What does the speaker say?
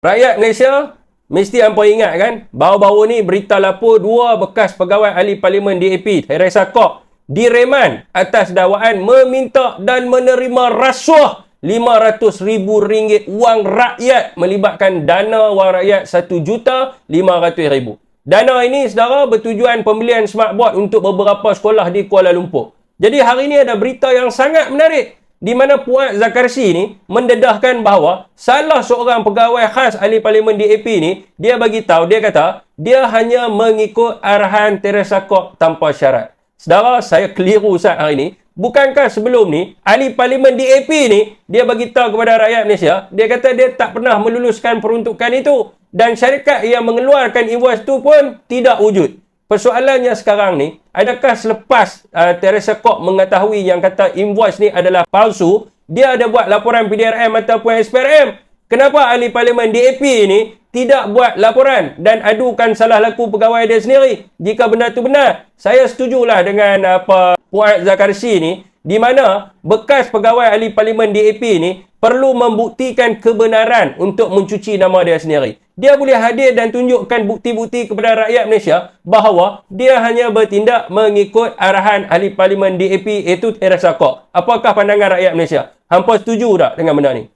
Rakyat Malaysia, mesti hampa ingat kan, baru-baru ni berita lapor dua bekas pegawai ahli parlimen DAP, Teresa Kok, direman atas dakwaan meminta dan menerima rasuah RM500,000 wang rakyat melibatkan dana wang rakyat RM1,500,000. Dana ini, saudara, bertujuan pembelian smartboard untuk beberapa sekolah di Kuala Lumpur. Jadi hari ini ada berita yang sangat menarik, di mana Puan Zakarsi ni mendedahkan bahawa salah seorang pegawai khas ahli parlimen DAP ni, dia bagi tahu, dia kata dia hanya mengikut arahan Teresa Kok tanpa syarat. Saudara, saya keliru Ustaz hari ni. Bukankah sebelum ni ahli parlimen DAP ni dia bagi tahu kepada rakyat Malaysia, dia kata dia tak pernah meluluskan peruntukan itu dan syarikat yang mengeluarkan invoice tu pun tidak wujud. Persoalannya sekarang ni, adakah selepas Teresa Kok mengetahui yang kata invoice ni adalah palsu, dia ada buat laporan PDRM ataupun SPRM? Kenapa ahli parlimen DAP ni tidak buat laporan dan adukan salah laku pegawai dia sendiri? Jika benda tu benar, saya setujulah dengan Puan Zakarsi ni, di mana bekas pegawai ahli parlimen DAP ni perlu membuktikan kebenaran untuk mencuci nama dia sendiri. Dia boleh hadir dan tunjukkan bukti-bukti kepada rakyat Malaysia bahawa dia hanya bertindak mengikut arahan ahli parlimen DAP iaitu Teresa Kok. Apakah pandangan rakyat Malaysia? Hampa setuju tak dengan benda ni?